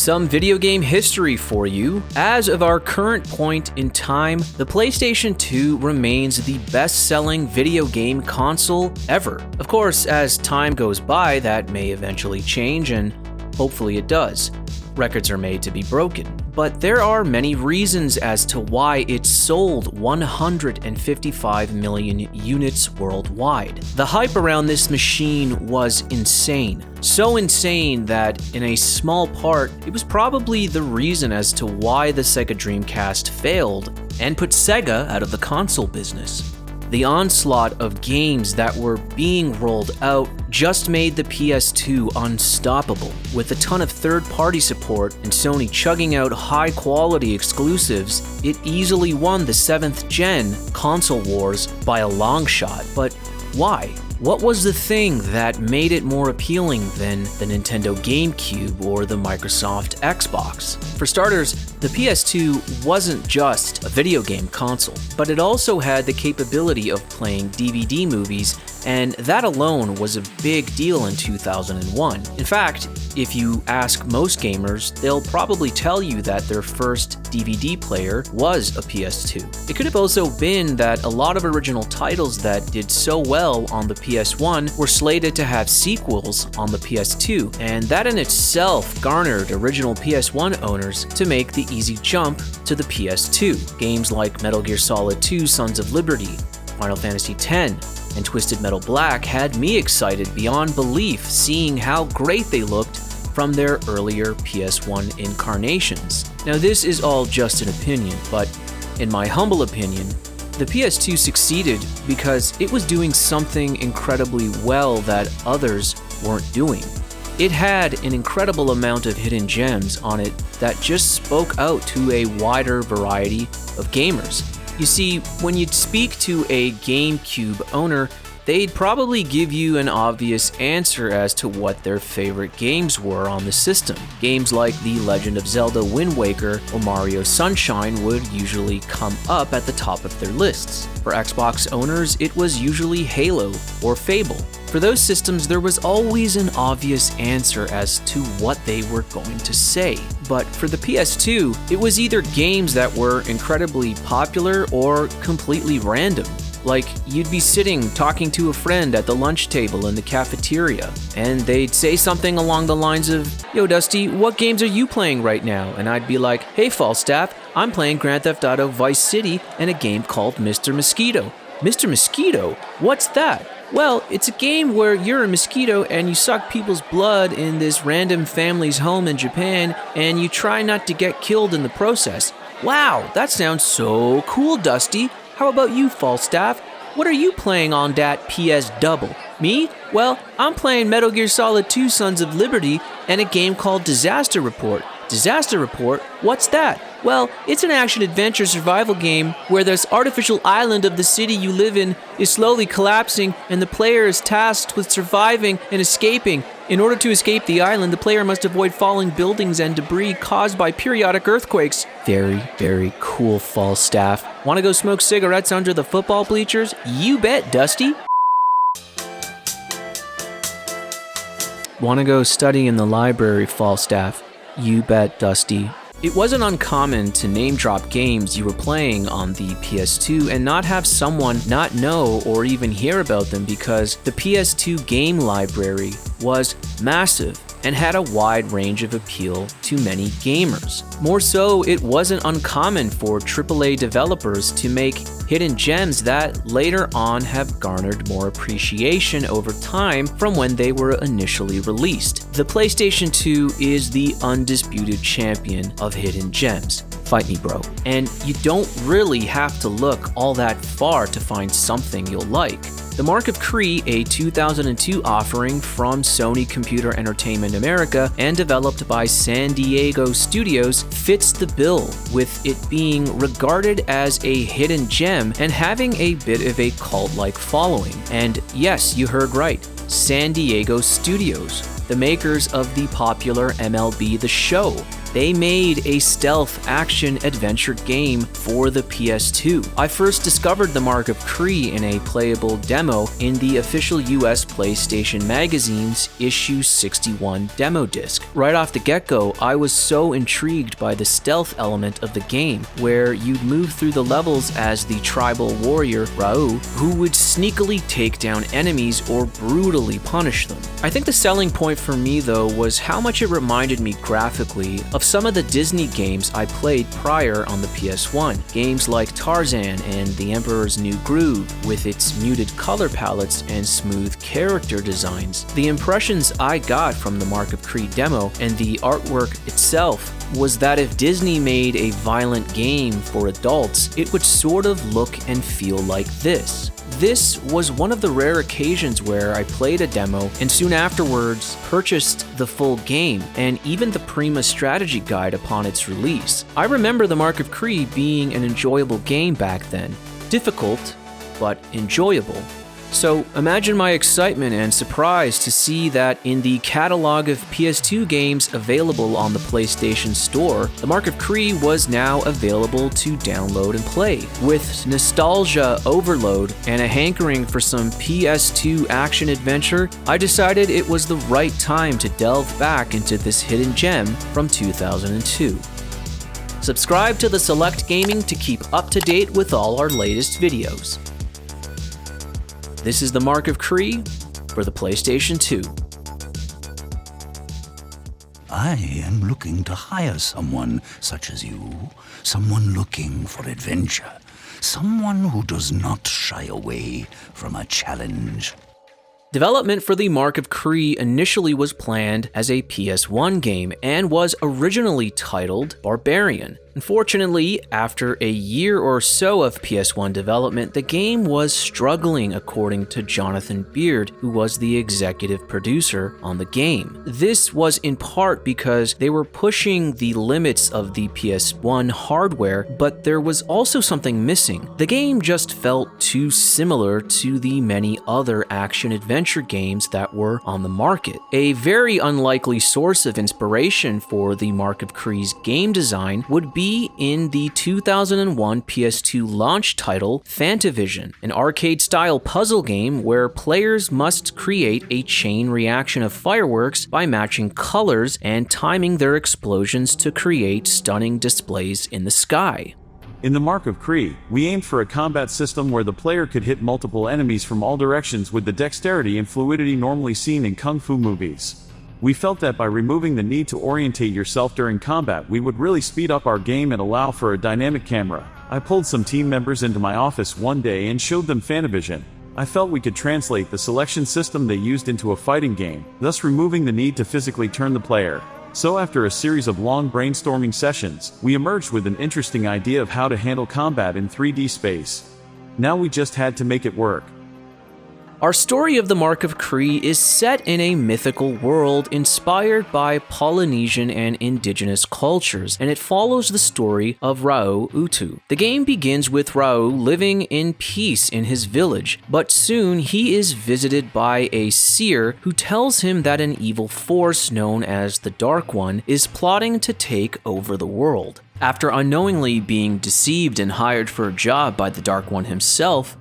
Some video game history for you. As of our current point in time, the PlayStation 2 remains the best-selling video game console ever. Of course, as time goes by, that may eventually change, and hopefully it does. Records are made to be broken. But there are many reasons as to why it sold 155 million units worldwide. The hype around this machine was insane. So insane that, in a small part, it was probably the reason as to why the Sega Dreamcast failed and put Sega out of the console business. The onslaught of games that were being rolled out just made the PS2 unstoppable. With a ton of third-party support and Sony chugging out high-quality exclusives, it easily won the 7th gen console wars by a long shot. But why? What was the thing that made it more appealing than the Nintendo GameCube or the Microsoft Xbox? For starters, the PS2 wasn't just a video game console, but it also had the capability of playing DVD movies, and that alone was a big deal in 2001. In fact, if you ask most gamers, they'll probably tell you that their first DVD player was a PS2. It could have also been that a lot of original titles that did so well on the PS1 were slated to have sequels on the PS2, and that in itself garnered original PS1 owners to make the easy jump to the PS2. Games like Metal Gear Solid 2: Sons of Liberty, Final Fantasy X, and Twisted Metal Black had me excited beyond belief seeing how great they looked from their earlier PS1 incarnations. Now this is all just an opinion, but in my humble opinion, the PS2 succeeded because it was doing something incredibly well that others weren't doing. It had an incredible amount of hidden gems on it that just spoke out to a wider variety of gamers. You see, when you'd speak to a GameCube owner, they'd probably give you an obvious answer as to what their favorite games were on the system. Games like The Legend of Zelda Wind Waker or Mario Sunshine would usually come up at the top of their lists. For Xbox owners, it was usually Halo or Fable. For those systems, there was always an obvious answer as to what they were going to say. But for the PS2, it was either games that were incredibly popular or completely random. Like, you'd be sitting talking to a friend at the lunch table in the cafeteria, and they'd say something along the lines of, "Yo Dusty, what games are you playing right now?" And I'd be like, "Hey Falstaff, I'm playing Grand Theft Auto Vice City and a game called Mr. Mosquito." "Mr. Mosquito? What's that?" "Well, it's a game where you're a mosquito and you suck people's blood in this random family's home in Japan, and you try not to get killed in the process." "Wow, that sounds so cool, Dusty. How about you, Falstaff? What are you playing on that PS Double?" "Me? Well, I'm playing Metal Gear Solid 2: Sons of Liberty and a game called Disaster Report." "Disaster Report? What's that?" "Well, it's an action-adventure survival game where this artificial island of the city you live in is slowly collapsing and the player is tasked with surviving and escaping. In order to escape the island, the player must avoid falling buildings and debris caused by periodic earthquakes." Very, very cool, Falstaff. Want to go smoke cigarettes under the football bleachers? You bet, Dusty. Want to go study in the library, Falstaff? You bet, Dusty. It wasn't uncommon to name drop games you were playing on the PS2 and not have someone not know or even hear about them because the PS2 game library was massive and had a wide range of appeal to many gamers. More so, it wasn't uncommon for AAA developers to make hidden gems that later on have garnered more appreciation over time from when they were initially released. The PlayStation 2 is the undisputed champion of hidden gems. Fight me, bro. And you don't really have to look all that far to find something you'll like. The Mark of Kri, a 2002 offering from Sony Computer Entertainment America and developed by San Diego Studios, fits the bill, with it being regarded as a hidden gem and having a bit of a cult-like following. And yes, you heard right, San Diego Studios, the makers of the popular MLB The Show. they made a stealth action-adventure game for the PS2. I first discovered the Mark of Kri in a playable demo in the official US PlayStation Magazine's issue 61 demo disc. Right off the get-go, I was so intrigued by the stealth element of the game, where you'd move through the levels as the tribal warrior Raoh, who would sneakily take down enemies or brutally punish them. I think the selling point for me though was how much it reminded me graphically of some of the Disney games I played prior on the PS1. Games like Tarzan and The Emperor's New Groove, with its muted color palettes and smooth character designs. The impressions I got from the Mark of Kri demo and the artwork itself was that if Disney made a violent game for adults, it would sort of look and feel like this. This was one of the rare occasions where I played a demo and soon afterwards purchased the full game and even the Prima strategy guide upon its release. I remember the Mark of Kri being an enjoyable game back then. Difficult, but enjoyable. So imagine my excitement and surprise to see that in the catalog of PS2 games available on the PlayStation Store, the Mark of Kri was now available to download and play. With nostalgia overload and a hankering for some PS2 action-adventure, I decided it was the right time to delve back into this hidden gem from 2002. Subscribe to the Select Gaming to keep up to date with all our latest videos. This is the Mark of Kri for the PlayStation 2. I am looking to hire someone such as you, someone looking for adventure, someone who does not shy away from a challenge. Development for the Mark of Kri initially was planned as a PS1 game and was originally titled Barbarian. Unfortunately, after a year or so of PS1 development, the game was struggling according to Jonathan Beard, who was the executive producer on the game. This was in part because they were pushing the limits of the PS1 hardware, but there was also something missing. The game just felt too similar to the many other action-adventure games that were on the market. A very unlikely source of inspiration for the Mark of Kri's game design would be in the 2001 PS2 launch title Fantavision, an arcade-style puzzle game where players must create a chain reaction of fireworks by matching colors and timing their explosions to create stunning displays in the sky. In the Mark of Kri, we aimed for a combat system where the player could hit multiple enemies from all directions with the dexterity and fluidity normally seen in kung fu movies. We felt that by removing the need to orientate yourself during combat, we would really speed up our game and allow for a dynamic camera. I pulled some team members into my office one day and showed them Fantavision. I felt we could translate the selection system they used into a fighting game, thus removing the need to physically turn the player. So after a series of long brainstorming sessions, we emerged with an interesting idea of how to handle combat in 3D space. Now we just had to make it work. Our story of the Mark of Kri is set in a mythical world inspired by Polynesian and indigenous cultures, and it follows the story of Raoh Utu. The game begins with Raoh living in peace in his village, but soon he is visited by a seer who tells him that an evil force known as the Dark One is plotting to take over the world. After unknowingly being deceived and hired for a job by the Dark One himself,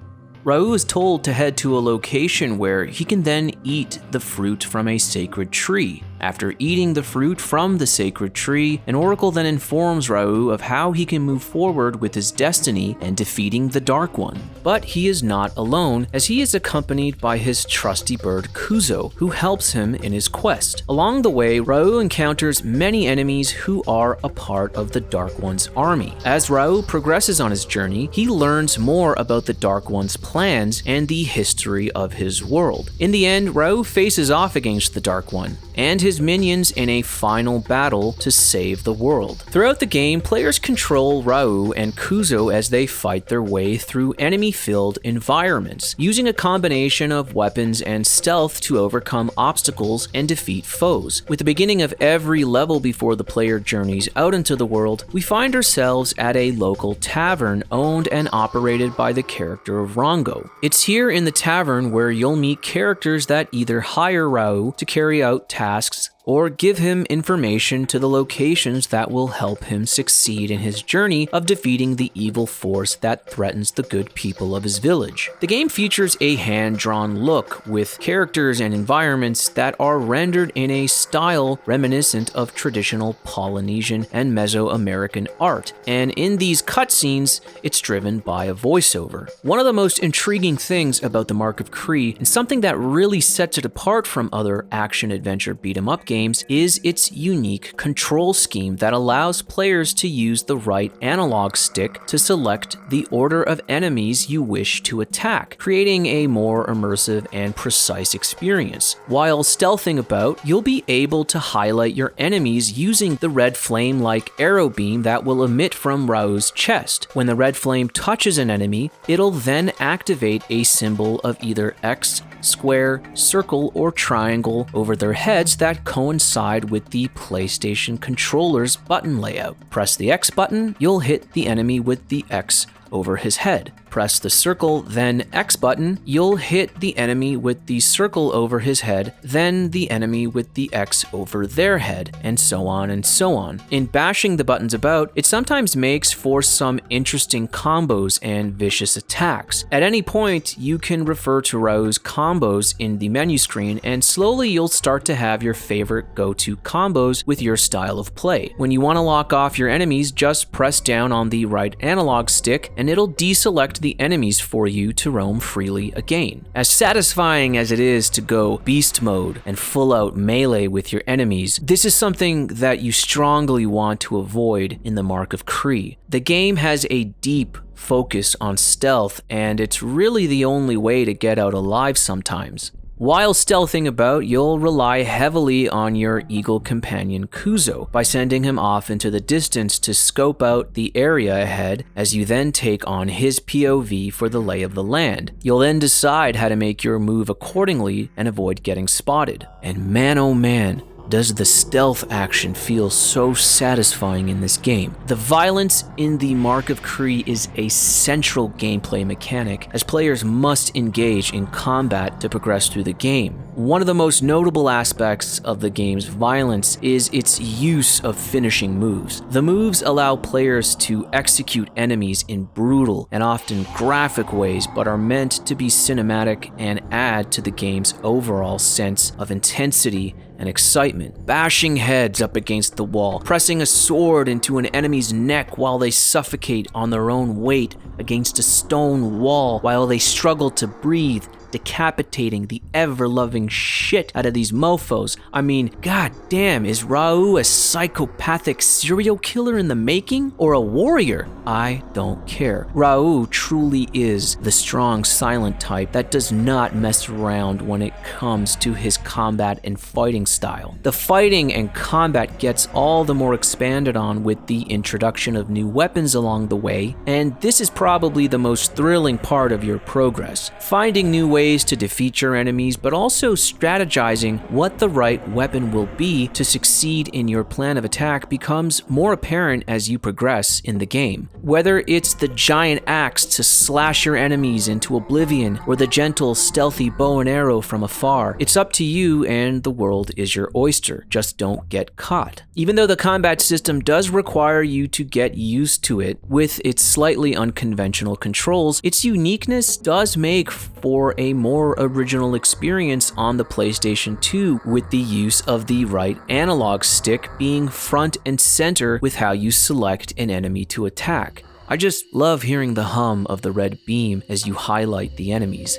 Raoh is told to head to a location where he can then eat the fruit from a sacred tree. After eating the fruit from the sacred tree, an oracle then informs Raoh of how he can move forward with his destiny and defeating the Dark One. But he is not alone, as he is accompanied by his trusty bird Kuzo, who helps him in his quest. Along the way, Raoh encounters many enemies who are a part of the Dark One's army. As Raoh progresses on his journey, he learns more about the Dark One's plans and the history of his world. In the end, Raoh faces off against the Dark One and his minions in a final battle to save the world. Throughout the game, players control Raoh and Kuzo as they fight their way through enemy-filled environments, using a combination of weapons and stealth to overcome obstacles and defeat foes. With the beginning of every level before the player journeys out into the world, we find ourselves at a local tavern owned and operated by the character of Rongo. It's here in the tavern where you'll meet characters that either hire Raoh to carry out tasks or give him information to the locations that will help him succeed in his journey of defeating the evil force that threatens the good people of his village. The game features a hand-drawn look with characters and environments that are rendered in a style reminiscent of traditional Polynesian and Mesoamerican art, and in these cutscenes, it's driven by a voiceover. One of the most intriguing things about the Mark of Kri, and something that really sets it apart from other action-adventure beat-em-up games, is its unique control scheme that allows players to use the right analog stick to select the order of enemies you wish to attack, creating a more immersive and precise experience. While stealthing about, you'll be able to highlight your enemies using the red flame-like arrow beam that will emit from Rao's chest. When the red flame touches an enemy, it'll then activate a symbol of either X, square, circle, or triangle over their heads that coincide with the PlayStation controller's button layout. Press the X button, you'll hit the enemy with the X over his head. Press the circle, then X button, you'll hit the enemy with the circle over his head, then the enemy with the X over their head, and so on and so on. In bashing the buttons about, it sometimes makes for some interesting combos and vicious attacks. At any point, you can refer to Rao's combos in the menu screen, and slowly you'll start to have your favorite go-to combos with your style of play. When you want to lock off your enemies, just press down on the right analog stick, and it'll deselect the enemies for you to roam freely again. As satisfying as it is to go beast mode and full out melee with your enemies, this is something that you strongly want to avoid in the Mark of Kri. The game has a deep focus on stealth, and it's really the only way to get out alive sometimes. While stealthing about, you'll rely heavily on your eagle companion Kuzo by sending him off into the distance to scope out the area ahead as you then take on his POV for the lay of the land. You'll then decide how to make your move accordingly and avoid getting spotted. And man oh man, does the stealth action feel so satisfying in this game. The violence in the Mark of Kri is a central gameplay mechanic, as players must engage in combat to progress through the game. One of the most notable aspects of the game's violence is its use of finishing moves. The moves allow players to execute enemies in brutal and often graphic ways, but are meant to be cinematic and add to the game's overall sense of intensity and excitement. Bashing heads up against the wall, pressing a sword into an enemy's neck while they suffocate on their own weight against a stone wall while they struggle to breathe, decapitating the ever-loving shit out of these mofos. I mean, god damn, is Rao a psychopathic serial killer in the making? Or a warrior? I don't care. Rao truly is the strong, silent type that does not mess around when it comes to his combat and fighting style. The fighting and combat gets all the more expanded on with the introduction of new weapons along the way, and this is probably the most thrilling part of your progress. Finding new ways to defeat your enemies, but also strategizing what the right weapon will be to succeed in your plan of attack becomes more apparent as you progress in the game. Whether it's the giant axe to slash your enemies into oblivion, or the gentle, stealthy bow and arrow from afar, it's up to you, and the world is your oyster. Just don't get caught. Even though the combat system does require you to get used to it with its slightly unconventional controls, its uniqueness does make for a more original experience on the PlayStation 2, with the use of the right analog stick being front and center with how you select an enemy to attack. I just love hearing the hum of the red beam as you highlight the enemies.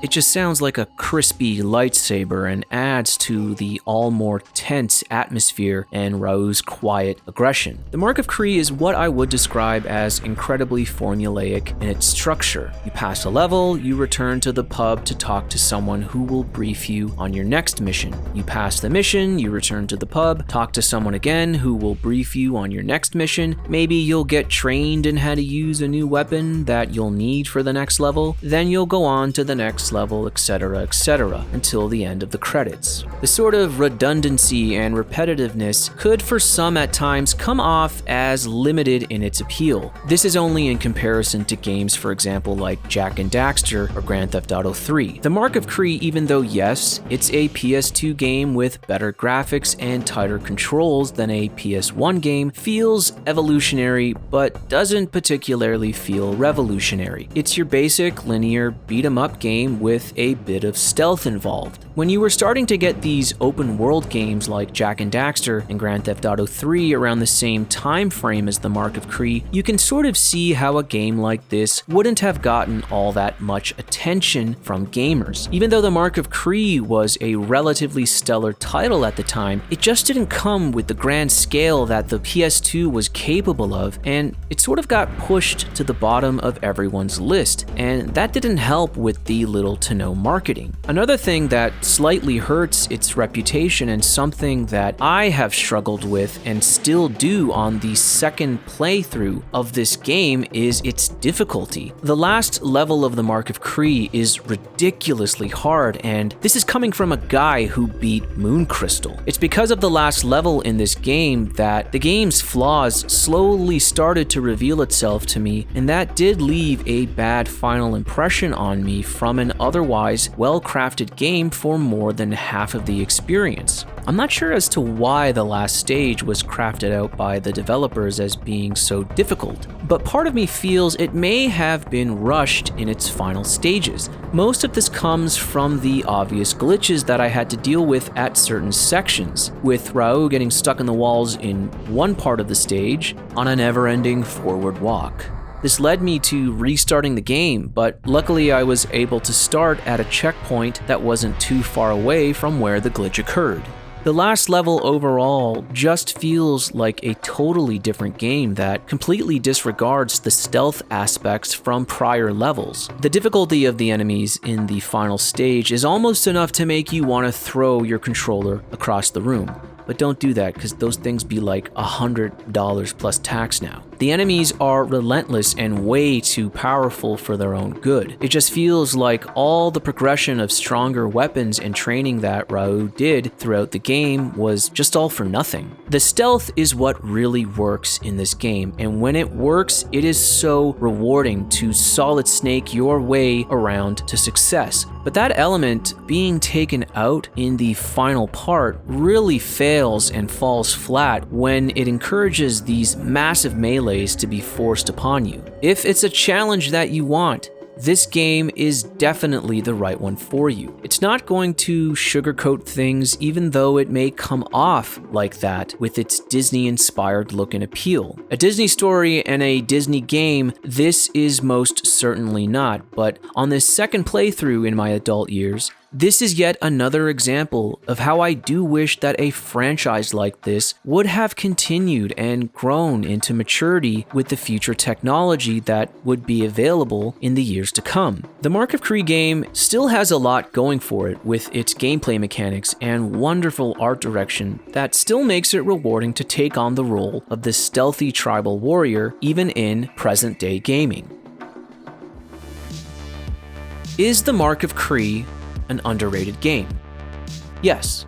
It just sounds like a crispy lightsaber and adds to the all more tense atmosphere and Rao's quiet aggression. The Mark of Kri is what I would describe as incredibly formulaic in its structure. You pass a level, you return to the pub to talk to someone who will brief you on your next mission. You pass the mission, you return to the pub, talk to someone again who will brief you on your next mission. Maybe you'll get trained in how to use a new weapon that you'll need for the next level. Then you'll go on to the next next level, etc., until the end of the credits. The sort of redundancy and repetitiveness could for some at times come off as limited in its appeal. This is only in comparison to games, for example, like Jak and Daxter or Grand Theft Auto 3. The Mark of Kri, even though yes, it's a PS2 game with better graphics and tighter controls than a PS1 game, feels evolutionary but doesn't particularly feel revolutionary. It's your basic linear beat-em-up game with a bit of stealth involved. When you were starting to get these open world games like Jak and Daxter and Grand Theft Auto 3 around the same time frame as the Mark of Kri, you can sort of see how a game like this wouldn't have gotten all that much attention from gamers. Even though the Mark of Kri was a relatively stellar title at the time, it just didn't come with the grand scale that the PS2 was capable of, and it sort of got pushed to the bottom of everyone's list, and that didn't help with the little to no marketing. Another thing that slightly hurts its reputation, and something that I have struggled with and still do on the second playthrough of this game, is its difficulty. The last level of the Mark of Kri is ridiculously hard, and this is coming from a guy who beat Moon Crystal. It's because of the last level in this game that the game's flaws slowly started to reveal itself to me, and that did leave a bad final impression on me from an otherwise well-crafted game for more than half of the experience. I'm not sure as to why the last stage was crafted out by the developers as being so difficult, but part of me feels it may have been rushed in its final stages. Most of this comes from the obvious glitches that I had to deal with at certain sections, with Raoult getting stuck in the walls in one part of the stage on a never-ending forward walk. This led me to restarting the game, but luckily I was able to start at a checkpoint that wasn't too far away from where the glitch occurred. The last level overall just feels like a totally different game that completely disregards the stealth aspects from prior levels. The difficulty of the enemies in the final stage is almost enough to make you want to throw your controller across the room. But don't do that, because those things be like $100 plus tax now. The enemies are relentless and way too powerful for their own good. It just feels like all the progression of stronger weapons and training that Raoult did throughout the game was just all for nothing. The stealth is what really works in this game, and when it works, it is so rewarding to solid snake your way around to success. But that element being taken out in the final part really fails and falls flat when it encourages these massive melees to be forced upon you. If it's a challenge that you want, this game is definitely the right one for you. It's not going to sugarcoat things, even though it may come off like that with its Disney-inspired look and appeal. A Disney story and a Disney game, this is most certainly not, but on this second playthrough in my adult years, this is yet another example of how I do wish that a franchise like this would have continued and grown into maturity with the future technology that would be available in the years to come. The Mark of Kri game still has a lot going for it with its gameplay mechanics and wonderful art direction that still makes it rewarding to take on the role of the stealthy tribal warrior even in present-day gaming. Is the Mark of Kri an underrated game? Yes.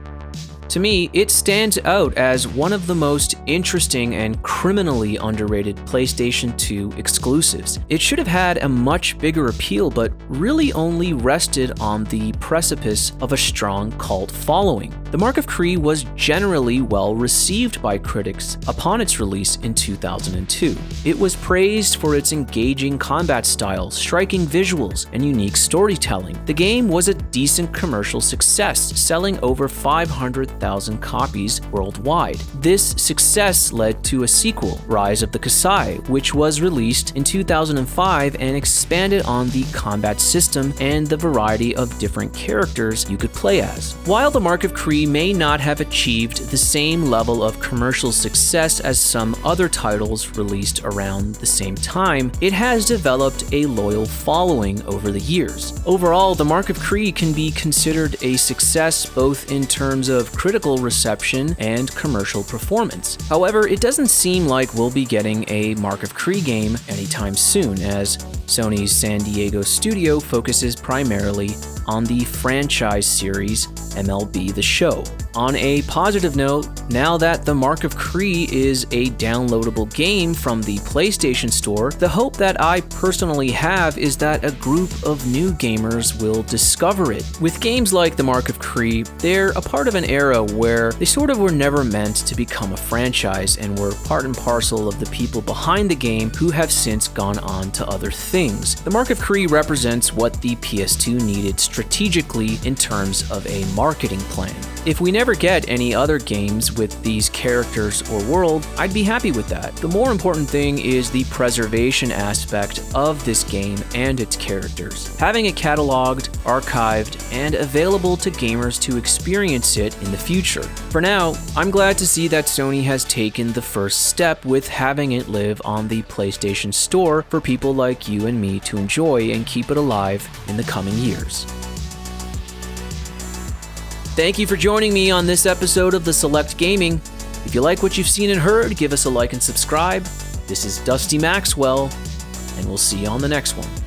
To me, it stands out as one of the most interesting and criminally underrated PlayStation 2 exclusives. It should have had a much bigger appeal, but really only rested on the precipice of a strong cult following. The Mark of Kri was generally well received by critics upon its release in 2002. It was praised for its engaging combat style, striking visuals, and unique storytelling. The game was a decent commercial success, selling over 500,000 copies worldwide. This success led to a sequel, Rise of the Kasai, which was released in 2005 and expanded on the combat system and the variety of different characters you could play as. While the Mark of Kri may not have achieved the same level of commercial success as some other titles released around the same time, it has developed a loyal following over the years. Overall, the Mark of Kri can be considered a success both in terms of critical reception and commercial performance. However, it doesn't seem like we'll be getting a Mark of Kri game anytime soon, as Sony's San Diego studio focuses primarily on the franchise series MLB The Show. On a positive note, now that the Mark of Kri is a downloadable game from the PlayStation Store, the hope that I personally have is that a group of new gamers will discover it. With games like the Mark of Kri, they're a part of an era where they sort of were never meant to become a franchise and were part and parcel of the people behind the game who have since gone on to other things. The Mark of Kri represents what the PS2 needed strategically in terms of a marketing plan. If we never get any other games with these characters or world, I'd be happy with that. The more important thing is the preservation aspect of this game and its characters. Having it cataloged, archived, and available to gamers to experience it in the future. For now, I'm glad to see that Sony has taken the first step with having it live on the PlayStation Store for people like you and me to enjoy and keep it alive in the coming years. Thank you for joining me on this episode of The Select Gaming. If you like what you've seen and heard, give us a like and subscribe. This is Dusty Maxwell, and we'll see you on the next one.